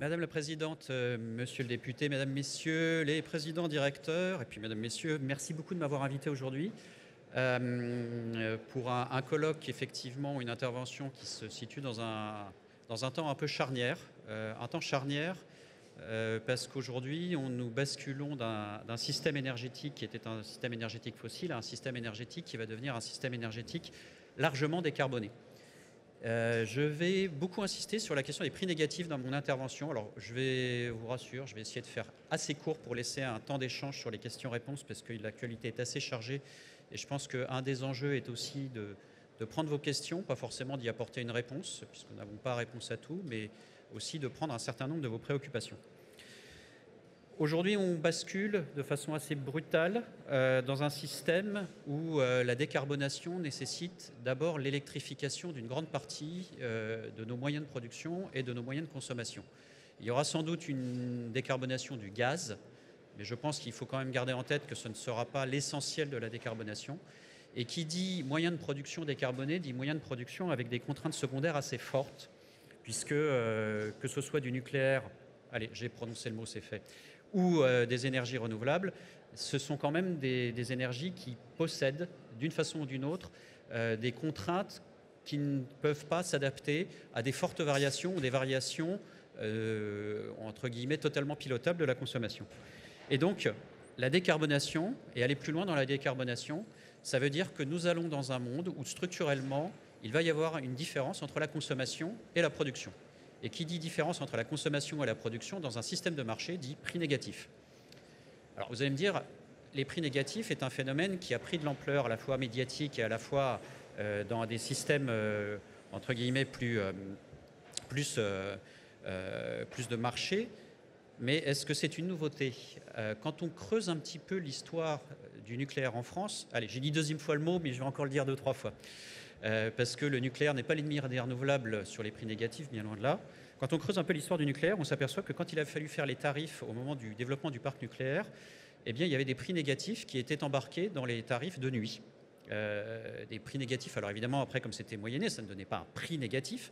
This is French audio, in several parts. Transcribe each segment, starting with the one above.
Madame la Présidente, Monsieur le député, Mesdames, Messieurs les présidents directeurs, et puis Mesdames, Messieurs, merci beaucoup de m'avoir invité aujourd'hui pour un colloque, effectivement, une intervention qui se situe dans un temps un peu charnière, parce qu'aujourd'hui, nous basculons d'un système énergétique qui était un système énergétique fossile à un système énergétique qui va devenir un système énergétique largement décarboné. Je vais beaucoup insister sur la question des prix négatifs dans mon intervention. Alors, je vais vous rassurer, je vais essayer de faire assez court pour laisser un temps d'échange sur les questions-réponses parce que l'actualité est assez chargée. Et je pense qu'un des enjeux est aussi de prendre vos questions, pas forcément d'y apporter une réponse, puisque nous n'avons pas réponse à tout, mais aussi de prendre un certain nombre de vos préoccupations. Aujourd'hui, on bascule de façon assez brutale dans un système où la décarbonation nécessite d'abord l'électrification d'une grande partie de nos moyens de production et de nos moyens de consommation. Il y aura sans doute une décarbonation du gaz, mais je pense qu'il faut quand même garder en tête que ce ne sera pas l'essentiel de la décarbonation. Et qui dit moyens de production décarbonés dit moyens de production avec des contraintes secondaires assez fortes, puisque que ce soit du nucléaire, allez, j'ai prononcé le mot, c'est fait, ou des énergies renouvelables, ce sont quand même des énergies qui possèdent, d'une façon ou d'une autre, des contraintes qui ne peuvent pas s'adapter à des fortes variations ou des variations, entre guillemets, totalement pilotables de la consommation. Et donc, la décarbonation, et aller plus loin dans la décarbonation, ça veut dire que nous allons dans un monde où, structurellement, il va y avoir une différence entre la consommation et la production. Et qui dit différence entre la consommation et la production dans un système de marché dit prix négatif. Alors vous allez me dire, les prix négatifs est un phénomène qui a pris de l'ampleur à la fois médiatique et à la fois dans des systèmes entre guillemets plus de marché. Mais est-ce que c'est une nouveauté? Quand on creuse un petit peu l'histoire du nucléaire en France, allez, j'ai dit deuxième fois le mot, mais je vais encore le dire 2-3 fois. Parce que le nucléaire n'est pas l'ennemi des renouvelables sur les prix négatifs, bien loin de là. Quand on creuse un peu l'histoire du nucléaire, on s'aperçoit que quand il a fallu faire les tarifs au moment du développement du parc nucléaire, eh bien, il y avait des prix négatifs qui étaient embarqués dans les tarifs de nuit. Des prix négatifs, alors évidemment, après, comme c'était moyenné, ça ne donnait pas un prix négatif,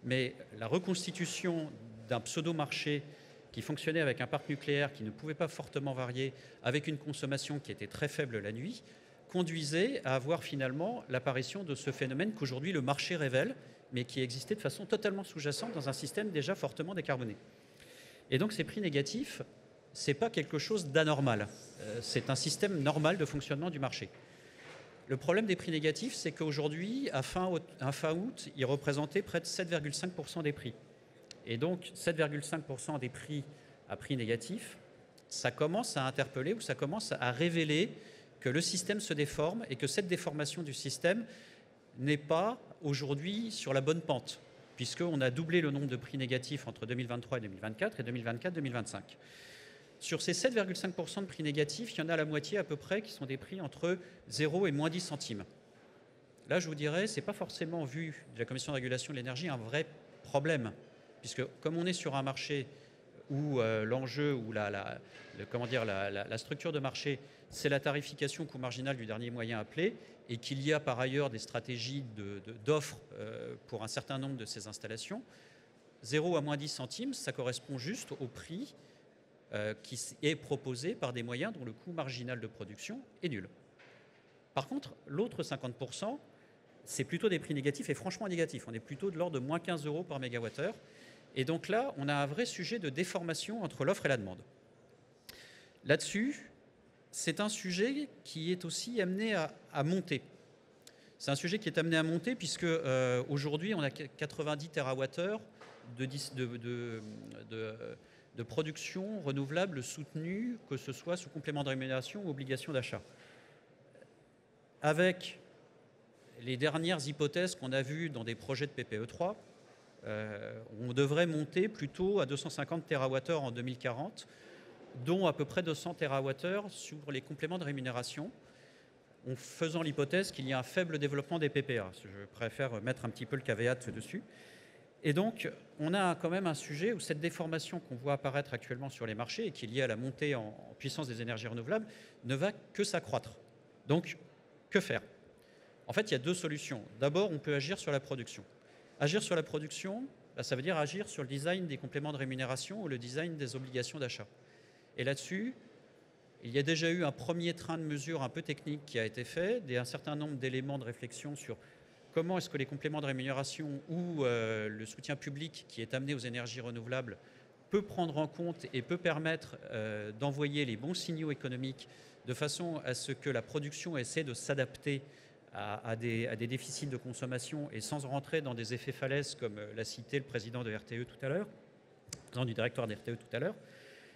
mais la reconstitution d'un pseudo-marché qui fonctionnait avec un parc nucléaire qui ne pouvait pas fortement varier, avec une consommation qui était très faible la nuit, conduisait à avoir finalement l'apparition de ce phénomène qu'aujourd'hui le marché révèle, mais qui existait de façon totalement sous-jacente dans un système déjà fortement décarboné. Et donc ces prix négatifs, ce n'est pas quelque chose d'anormal. C'est un système normal de fonctionnement du marché. Le problème des prix négatifs, c'est qu'aujourd'hui, à fin août, ils représentaient près de 7,5% des prix. Et donc 7,5% des prix à prix négatifs, ça commence à interpeller ou ça commence à révéler que le système se déforme et que cette déformation du système n'est pas aujourd'hui sur la bonne pente, puisqu'on a doublé le nombre de prix négatifs entre 2023 et 2024 et 2024-2025. Sur ces 7,5% de prix négatifs, il y en a la moitié à peu près qui sont des prix entre 0 et moins 10 centimes. Là, je vous dirais, ce n'est pas forcément, vu de la Commission de régulation de l'énergie, un vrai problème, puisque comme on est sur un marché où l'enjeu, ou la structure de marché, c'est la tarification coût marginal du dernier moyen appelé, et qu'il y a par ailleurs des stratégies d'offres pour un certain nombre de ces installations, 0 à moins 10 centimes, ça correspond juste au prix qui est proposé par des moyens dont le coût marginal de production est nul. Par contre, l'autre 50%, c'est plutôt des prix négatifs, et franchement négatifs. On est plutôt de l'ordre de moins 15 € par mégawattheure. Et donc là, on a un vrai sujet de déformation entre l'offre et la demande. Là-dessus, c'est un sujet qui est aussi amené à monter. C'est un sujet qui est amené à monter puisque aujourd'hui, on a 90 TWh de production renouvelable soutenue, que ce soit sous complément de rémunération ou obligation d'achat. Avec les dernières hypothèses qu'on a vues dans des projets de PPE3, on devrait monter plutôt à 250 TWh en 2040, dont à peu près 200 TWh sur les compléments de rémunération, en faisant l'hypothèse qu'il y a un faible développement des PPA. Je préfère mettre un petit peu le caveat dessus. Et donc, on a quand même un sujet où cette déformation qu'on voit apparaître actuellement sur les marchés et qui est liée à la montée en puissance des énergies renouvelables ne va que s'accroître. Donc, que faire? En fait, il y a deux solutions. D'abord, on peut agir sur la production. Agir sur la production, Ça veut dire agir sur le design des compléments de rémunération ou le design des obligations d'achat. Et là-dessus, il y a déjà eu un premier train de mesures un peu technique qui a été fait, un certain nombre d'éléments de réflexion sur comment est-ce que les compléments de rémunération ou le soutien public qui est amené aux énergies renouvelables peut prendre en compte et peut permettre d'envoyer les bons signaux économiques de façon à ce que la production essaie de s'adapter à des déficits de consommation et sans rentrer dans des effets falaises comme l'a cité le président de RTE tout à l'heure, le président du directoire de RTE tout à l'heure.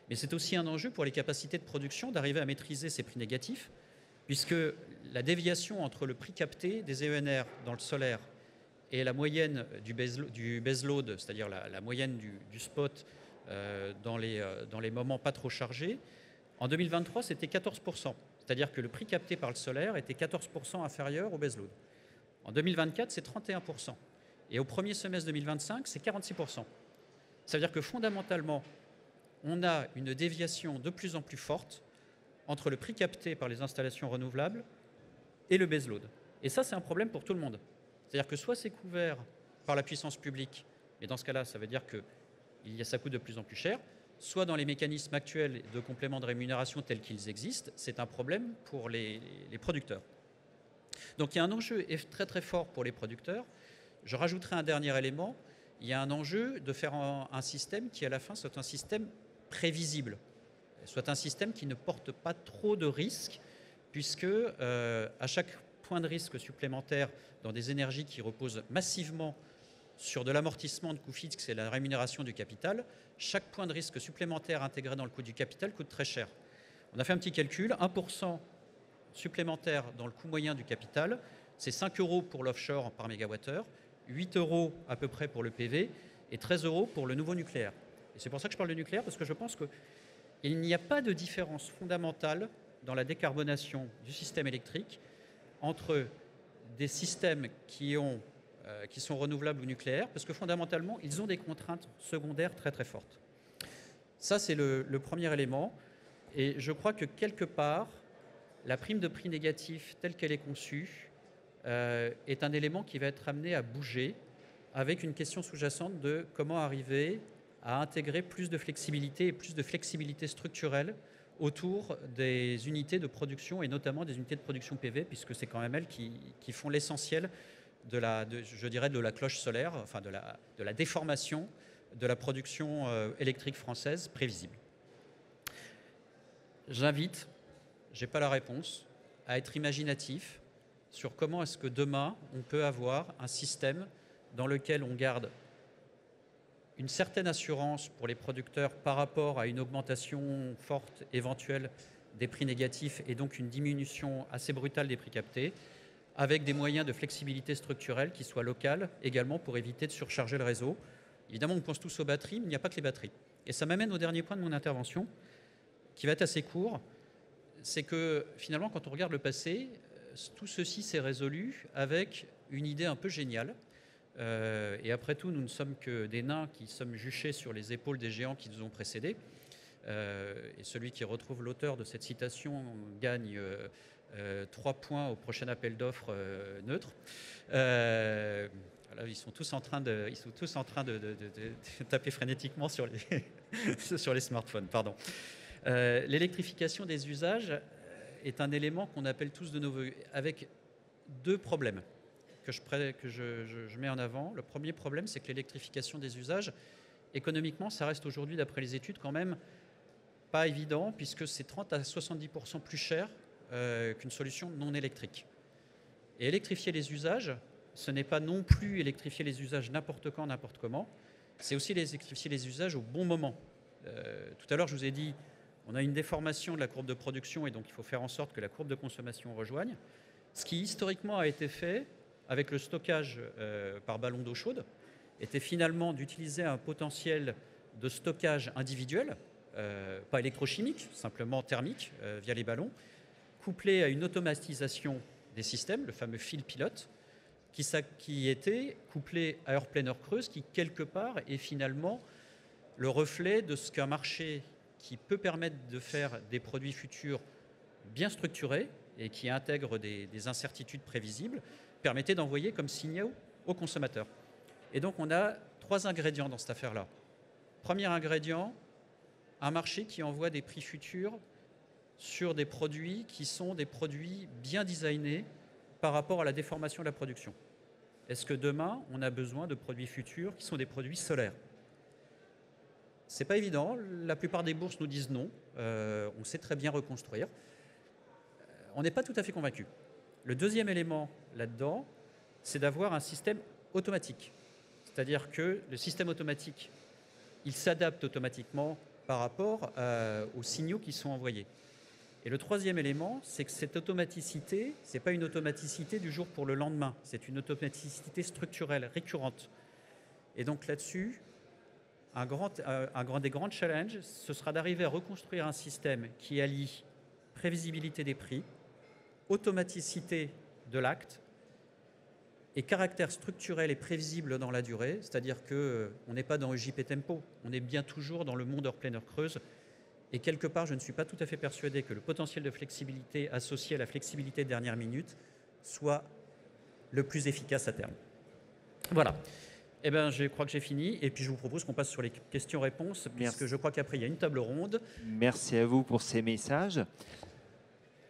Mais c'est aussi un enjeu pour les capacités de production d'arriver à maîtriser ces prix négatifs, puisque la déviation entre le prix capté des ENR dans le solaire et la moyenne du baseload, c'est-à-dire la moyenne du spot dans les moments pas trop chargés, en 2023, c'était 14%. C'est-à-dire que le prix capté par le solaire était 14% inférieur au baseload. En 2024, c'est 31%. Et au premier semestre 2025, c'est 46%. Ça veut dire que fondamentalement, on a une déviation de plus en plus forte entre le prix capté par les installations renouvelables et le baseload. Et ça, c'est un problème pour tout le monde. C'est-à-dire que soit c'est couvert par la puissance publique, et dans ce cas-là, ça veut dire que ça coûte de plus en plus cher, soit dans les mécanismes actuels de complément de rémunération tels qu'ils existent, c'est un problème pour les producteurs. Donc il y a un enjeu très très fort pour les producteurs. Je rajouterai un dernier élément, il y a un enjeu de faire un système qui à la fin soit un système prévisible, soit un système qui ne porte pas trop de risques, puisque à chaque point de risque supplémentaire dans des énergies qui reposent massivement sur de l'amortissement de coûts fixes et la rémunération du capital, chaque point de risque supplémentaire intégré dans le coût du capital coûte très cher. On a fait un petit calcul, 1% supplémentaire dans le coût moyen du capital, c'est 5 € pour l'offshore par mégawattheure, 8 € à peu près pour le PV et 13 € pour le nouveau nucléaire. Et c'est pour ça que je parle de nucléaire, parce que je pense qu'il n'y a pas de différence fondamentale dans la décarbonation du système électrique entre des systèmes qui sont renouvelables ou nucléaires, parce que fondamentalement, ils ont des contraintes secondaires très très fortes. Ça, c'est le premier élément. Et je crois que quelque part, la prime de prix négatif telle qu'elle est conçue est un élément qui va être amené à bouger avec une question sous-jacente de comment arriver à intégrer plus de flexibilité et plus de flexibilité structurelle autour des unités de production et notamment des unités de production PV, puisque c'est quand même elles qui font l'essentiel je dirais de la cloche solaire, enfin de la déformation de la production électrique française prévisible. J'invite, je n'ai pas la réponse, à être imaginatif sur comment est-ce que demain on peut avoir un système dans lequel on garde une certaine assurance pour les producteurs par rapport à une augmentation forte éventuelle des prix négatifs et donc une diminution assez brutale des prix captés, avec des moyens de flexibilité structurelle qui soient locales également pour éviter de surcharger le réseau. Évidemment, on pense tous aux batteries, mais il n'y a pas que les batteries. Et ça m'amène au dernier point de mon intervention, qui va être assez court. C'est que finalement, quand on regarde le passé, tout ceci s'est résolu avec une idée un peu géniale. Et après tout, nous ne sommes que des nains qui sommes juchés sur les épaules des géants qui nous ont précédés. Et celui qui retrouve l'auteur de cette citation gagne 3 points au prochain appel d'offres neutre. Voilà, ils sont tous en train de taper frénétiquement sur les smartphones. Pardon. L'électrification des usages est un élément qu'on appelle tous de nos voeux, avec 2 problèmes que je mets en avant. Le premier problème, c'est que l'électrification des usages, économiquement, ça reste aujourd'hui, d'après les études, quand même pas évident, puisque c'est 30 à 70% plus cher qu'une solution non électrique. Et électrifier les usages, ce n'est pas non plus électrifier les usages n'importe quand, n'importe comment, c'est aussi électrifier les usages au bon moment. Tout à l'heure, je vous ai dit, on a une déformation de la courbe de production et donc il faut faire en sorte que la courbe de consommation rejoigne. Ce qui historiquement a été fait avec le stockage par ballon d'eau chaude était finalement d'utiliser un potentiel de stockage individuel, pas électrochimique, simplement thermique via les ballons, couplé à une automatisation des systèmes, le fameux fil pilote, qui était couplé à heure pleine, heure creuse, qui quelque part est finalement le reflet de ce qu'un marché qui peut permettre de faire des produits futurs bien structurés et qui intègrent des incertitudes prévisibles, permettait d'envoyer comme signal aux consommateurs. Et donc on a 3 ingrédients dans cette affaire-là. Premier ingrédient, un marché qui envoie des prix futurs sur des produits qui sont des produits bien designés par rapport à la déformation de la production. Est-ce que demain, on a besoin de produits futurs qui sont des produits solaires? C'est pas évident. La plupart des bourses nous disent non. On sait très bien reconstruire. On n'est pas tout à fait convaincu. Le deuxième élément là-dedans, c'est d'avoir un système automatique. C'est-à-dire que le système automatique, il s'adapte automatiquement par rapport aux signaux qui sont envoyés. Et le troisième élément, c'est que cette automaticité, ce n'est pas une automaticité du jour pour le lendemain, c'est une automaticité structurelle, récurrente. Et donc là-dessus, un des grands challenges, ce sera d'arriver à reconstruire un système qui allie prévisibilité des prix, automaticité de l'acte et caractère structurel et prévisible dans la durée, c'est-à-dire qu'on n'est pas dans le JP Tempo, on est bien toujours dans le monde heure pleine, heure creuse. Et quelque part, je ne suis pas tout à fait persuadé que le potentiel de flexibilité associé à la flexibilité de dernière minute soit le plus efficace à terme. Voilà. Eh bien, je crois que j'ai fini. Et puis, je vous propose qu'on passe sur les questions-réponses, puisque je crois qu'après, il y a une table ronde. Merci à vous pour ces messages.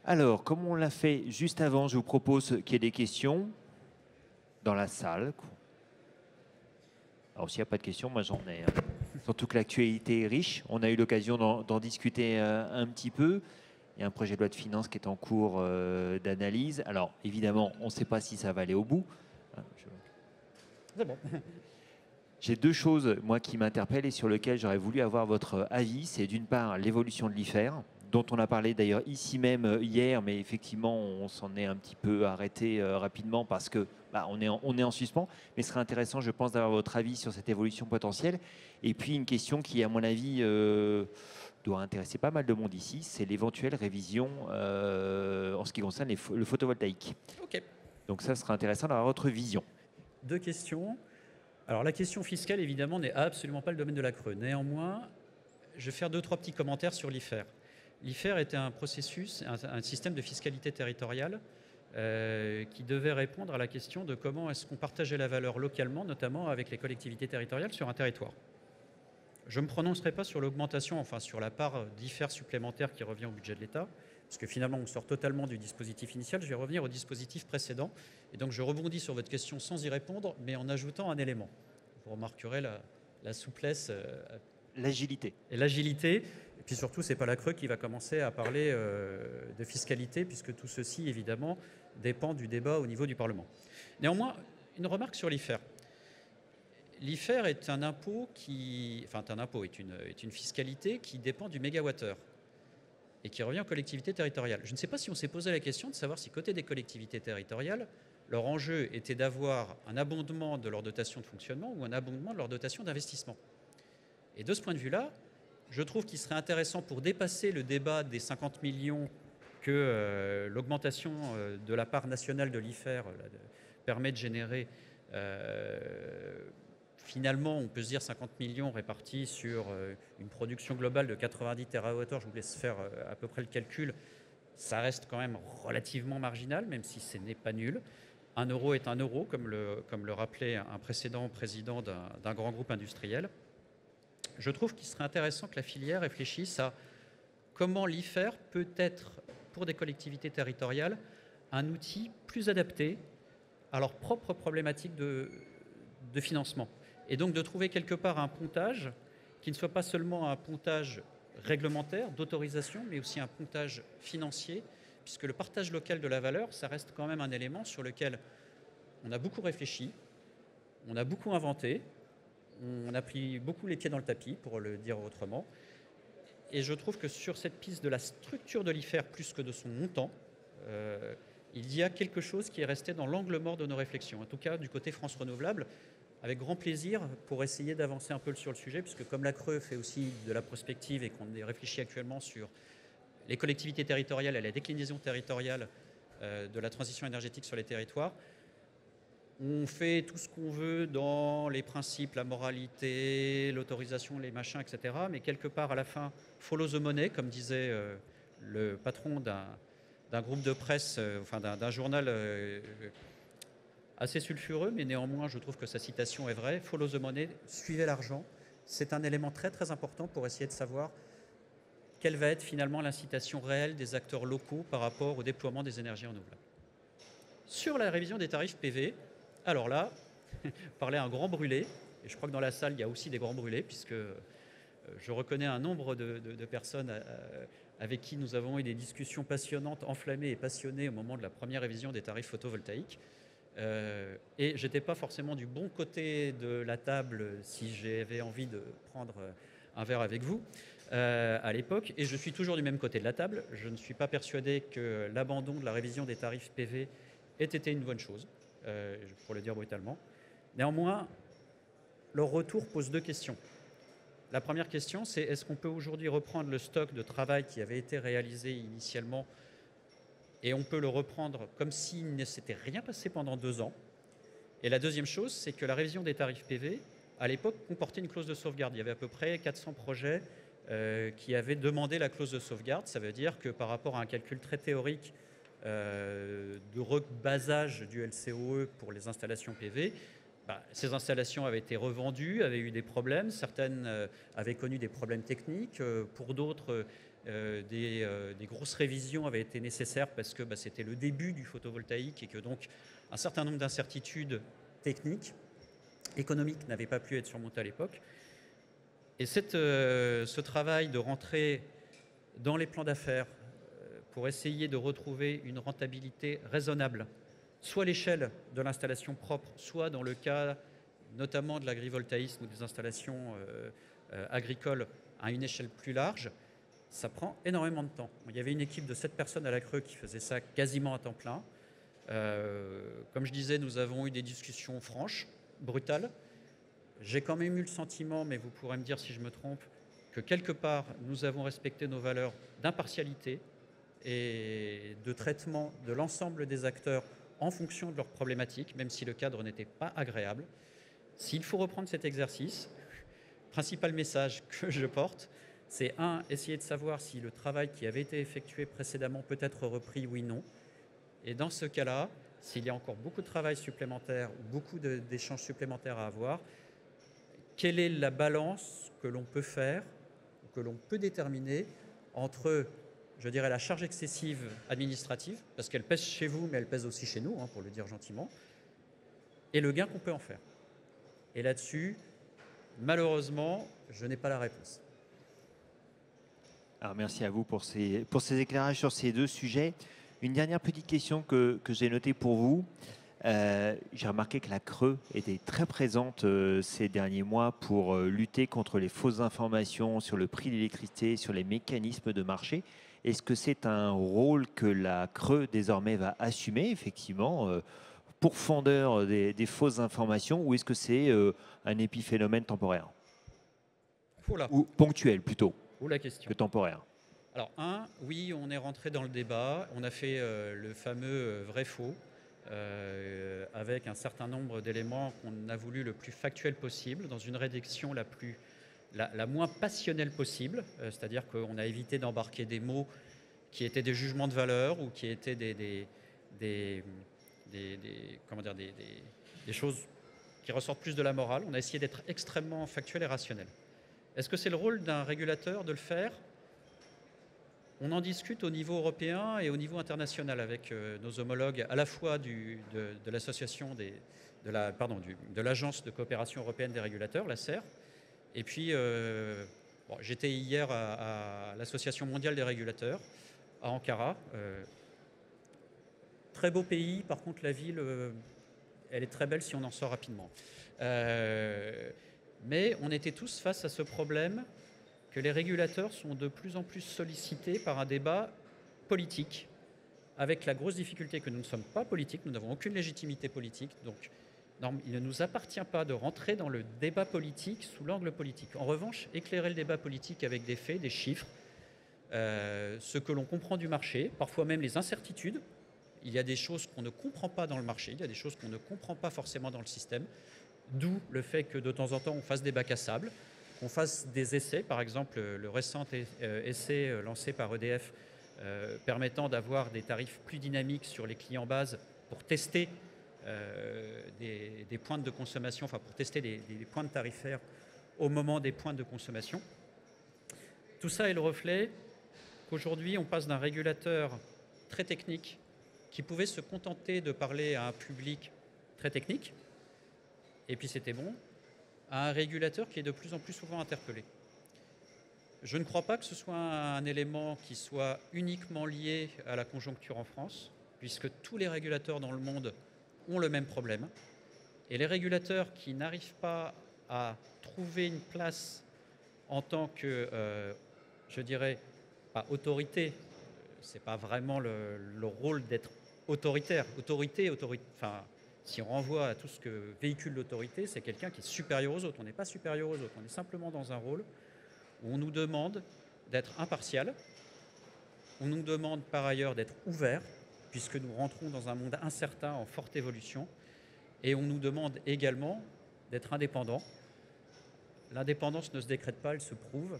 Alors, comme on l'a fait juste avant, je vous propose qu'il y ait des questions dans la salle. Alors, s'il n'y a pas de questions, moi, j'en ai. Surtout que l'actualité est riche. On a eu l'occasion d'en discuter un petit peu. Il y a un projet de loi de finances qui est en cours d'analyse. Alors, évidemment, on ne sait pas si ça va aller au bout. C'est bon. J'ai deux choses, moi, qui m'interpellent et sur lesquelles j'aurais voulu avoir votre avis. C'est d'une part l'évolution de l'IFER, dont on a parlé d'ailleurs ici même hier, mais effectivement, on s'en est un petit peu arrêté rapidement parce que on est en suspens. Mais ce serait intéressant, je pense, d'avoir votre avis sur cette évolution potentielle. Et puis une question qui, à mon avis, doit intéresser pas mal de monde ici, c'est l'éventuelle révision en ce qui concerne le photovoltaïque. OK. Donc ça sera intéressant d'avoir votre vision. Deux questions. Alors la question fiscale, évidemment, n'est absolument pas le domaine de la Creux. Néanmoins, je vais faire 2-3 petits commentaires sur l'IFER. L'IFER était un processus, un système de fiscalité territoriale qui devait répondre à la question de comment est-ce qu'on partageait la valeur localement, notamment avec les collectivités territoriales sur un territoire. Je ne me prononcerai pas sur l'augmentation, enfin sur la part d'IFER supplémentaire qui revient au budget de l'État, parce que finalement on sort totalement du dispositif initial. Je vais revenir au dispositif précédent. Et donc je rebondis sur votre question sans y répondre, mais en ajoutant un élément. Vous remarquerez la souplesse. L'agilité. Et l'agilité. Et puis surtout, ce n'est pas la Creux qui va commencer à parler de fiscalité, puisque tout ceci, évidemment, dépend du débat au niveau du Parlement. Néanmoins, une remarque sur l'IFER. L'IFER est un impôt est une fiscalité qui dépend du mégawattheure et qui revient aux collectivités territoriales. Je ne sais pas si on s'est posé la question de savoir si côté des collectivités territoriales, leur enjeu était d'avoir un abondement de leur dotation de fonctionnement ou un abondement de leur dotation d'investissement. Et de ce point de vue-là, je trouve qu'il serait intéressant pour dépasser le débat des 50 millions que l'augmentation de la part nationale de l'IFER permet de générer. Finalement, on peut se dire 50 millions répartis sur une production globale de 90 TWh. Je vous laisse faire à peu près le calcul. Ça reste quand même relativement marginal, même si ce n'est pas nul. 1 euro est 1 euro, comme le rappelait un précédent président d'un grand groupe industriel. Je trouve qu'il serait intéressant que la filière réfléchisse à comment l'IFER peut être, pour des collectivités territoriales, un outil plus adapté à leurs propres problématiques de financement. Et donc de trouver quelque part un pontage qui ne soit pas seulement un pontage réglementaire, d'autorisation, mais aussi un pontage financier, puisque le partage local de la valeur, ça reste quand même un élément sur lequel on a beaucoup réfléchi, on a beaucoup inventé, on a pris beaucoup les pieds dans le tapis, pour le dire autrement. Et je trouve que sur cette piste de la structure de l'IFER, plus que de son montant, il y a quelque chose qui est resté dans l'angle mort de nos réflexions. En tout cas, du côté France Renouvelable, avec grand plaisir pour essayer d'avancer un peu sur le sujet, puisque comme la Creux fait aussi de la prospective et qu'on réfléchit actuellement sur les collectivités territoriales et la déclinaison territoriale de la transition énergétique sur les territoires, on fait tout ce qu'on veut dans les principes, la moralité, l'autorisation, les machins, etc. Mais quelque part, à la fin, follow the money, comme disait le patron d'un groupe de presse, d'un journal assez sulfureux, mais néanmoins, je trouve que sa citation est vraie. Follow the money, suivez l'argent. C'est un élément très très important pour essayer de savoir quelle va être finalement l'incitation réelle des acteurs locaux par rapport au déploiement des énergies renouvelables. Sur la révision des tarifs PV, alors là, parlait un grand brûlé, et je crois que dans la salle, il y a aussi des grands brûlés, puisque je reconnais un nombre de personnes avec qui nous avons eu des discussions passionnantes, enflammées et passionnées au moment de la première révision des tarifs photovoltaïques. Et j'étais pas forcément du bon côté de la table si j'avais envie de prendre un verre avec vous à l'époque, et je suis toujours du même côté de la table. Je ne suis pas persuadé que l'abandon de la révision des tarifs PV ait été une bonne chose, pour le dire brutalement. Néanmoins, leur retour pose deux questions. La première question, c'est est-ce qu'on peut aujourd'hui reprendre le stock de travail qui avait été réalisé initialement et on peut le reprendre comme s'il ne s'était rien passé pendant 2 ans. Et la deuxième chose, c'est que la révision des tarifs PV, à l'époque, comportait une clause de sauvegarde. Il y avait à peu près 400 projets qui avaient demandé la clause de sauvegarde. Ça veut dire que par rapport à un calcul très théorique de rebasage du LCOE pour les installations PV, ces installations avaient été revendues, avaient eu des problèmes. Certaines avaient connu des problèmes techniques. Pour d'autres, des grosses révisions avaient été nécessaires parce que c'était le début du photovoltaïque et que donc un certain nombre d'incertitudes techniques, économiques n'avaient pas pu être surmontées à l'époque. Et ce travail de rentrer dans les plans d'affaires pour essayer de retrouver une rentabilité raisonnable, soit à l'échelle de l'installation propre, soit dans le cas notamment de l'agrivoltaïsme ou des installations agricoles à une échelle plus large, ça prend énormément de temps. Il y avait une équipe de 7 personnes à la Creux qui faisait ça quasiment à temps plein. Comme je disais, nous avons eu des discussions franches, brutales. J'ai quand même eu le sentiment, mais vous pourrez me dire si je me trompe, que quelque part, nous avons respecté nos valeurs d'impartialité et de traitement de l'ensemble des acteurs en fonction de leurs problématiques, même si le cadre n'était pas agréable. S'il faut reprendre cet exercice, le principal message que je porte, c'est essayer de savoir si le travail qui avait été effectué précédemment peut être repris, oui, non. Et dans ce cas-là, s'il y a encore beaucoup de travail supplémentaire ou beaucoup d'échanges supplémentaires à avoir, quelle est la balance que l'on peut faire, que l'on peut déterminer entre, je dirais, la charge excessive administrative, parce qu'elle pèse chez vous, mais elle pèse aussi chez nous, pour le dire gentiment, et le gain qu'on peut en faire. Et là-dessus, malheureusement, je n'ai pas la réponse. Alors, merci à vous pour ces éclairages sur ces deux sujets. Une dernière petite question que j'ai notée pour vous. J'ai remarqué que la Creux était très présente ces derniers mois pour lutter contre les fausses informations sur le prix de l'électricité, sur les mécanismes de marché. Est-ce que c'est un rôle que la Creux désormais va assumer, effectivement, pourfendeur des fausses informations, ou est-ce que c'est un épiphénomène temporaire? Ou ponctuel plutôt La question. que temporaire? Alors, oui, on est rentré dans le débat. On a fait le fameux vrai-faux avec un certain nombre d'éléments qu'on a voulu le plus factuel possible, dans une rédaction la moins passionnelle possible. C'est-à-dire qu'on a évité d'embarquer des mots qui étaient des jugements de valeur ou qui étaient des choses qui ressortent plus de la morale. On a essayé d'être extrêmement factuel et rationnel. Est-ce que c'est le rôle d'un régulateur de le faire? On en discute au niveau européen et au niveau international avec nos homologues à la fois de l'association de l'Agence de coopération européenne des régulateurs, l'ACER, et puis j'étais hier à l'Association mondiale des régulateurs à Ankara. Très beau pays, par contre la ville, elle est très belle si on en sort rapidement. Mais on était tous face à ce problème que les régulateurs sont de plus en plus sollicités par un débat politique, avec la grosse difficulté que nous ne sommes pas politiques, nous n'avons aucune légitimité politique, donc il ne nous appartient pas de rentrer dans le débat politique sous l'angle politique. En revanche, éclairer le débat politique avec des faits, des chiffres, ce que l'on comprend du marché, parfois même les incertitudes. Il y a des choses qu'on ne comprend pas dans le marché, il y a des choses qu'on ne comprend pas forcément dans le système, d'où le fait que de temps en temps on fasse des bacs à sable, qu'on fasse des essais, par exemple le récent essai lancé par EDF permettant d'avoir des tarifs plus dynamiques sur les clients base pour tester des pointes de consommation, enfin pour tester des pointes tarifaires au moment des pointes de consommation. Tout ça est le reflet qu'aujourd'hui on passe d'un régulateur très technique qui pouvait se contenter de parler à un public très technique, et puis c'était bon, à un régulateur qui est de plus en plus souvent interpellé. Je ne crois pas que ce soit un élément qui soit uniquement lié à la conjoncture en France, puisque tous les régulateurs dans le monde ont le même problème. Et les régulateurs qui n'arrivent pas à trouver une place en tant que, je dirais, pas autorité, c'est pas vraiment le rôle d'être autoritaire. Enfin, si on renvoie à tout ce que véhicule l'autorité, c'est quelqu'un qui est supérieur aux autres. On n'est pas supérieur aux autres, on est simplement dans un rôle où on nous demande d'être impartial, on nous demande par ailleurs d'être ouvert, puisque nous rentrons dans un monde incertain en forte évolution, et on nous demande également d'être indépendant. L'indépendance ne se décrète pas, elle se prouve,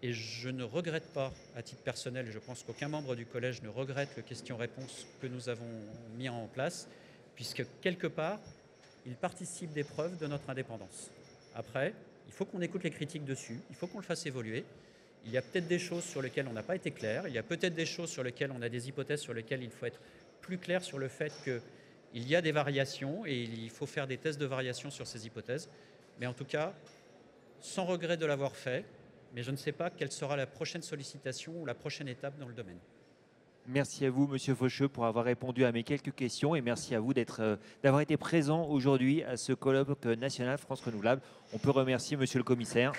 et je ne regrette pas, à titre personnel, et je pense qu'aucun membre du collège ne regrette le question-réponse que nous avons mis en place, puisque quelque part, il participe des preuves de notre indépendance. Après, il faut qu'on écoute les critiques dessus, il faut qu'on le fasse évoluer. Il y a peut-être des choses sur lesquelles on n'a pas été clair, il y a peut-être des choses sur lesquelles on a des hypothèses sur lesquelles il faut être plus clair sur le fait qu'il y a des variations et il faut faire des tests de variation sur ces hypothèses. Mais en tout cas, sans regret de l'avoir fait, mais je ne sais pas quelle sera la prochaine sollicitation ou la prochaine étape dans le domaine. Merci à vous, Monsieur Faucheux, pour avoir répondu à mes quelques questions et merci à vous d'avoir été présent aujourd'hui à ce colloque national France Renouvelable. On peut remercier Monsieur le Commissaire.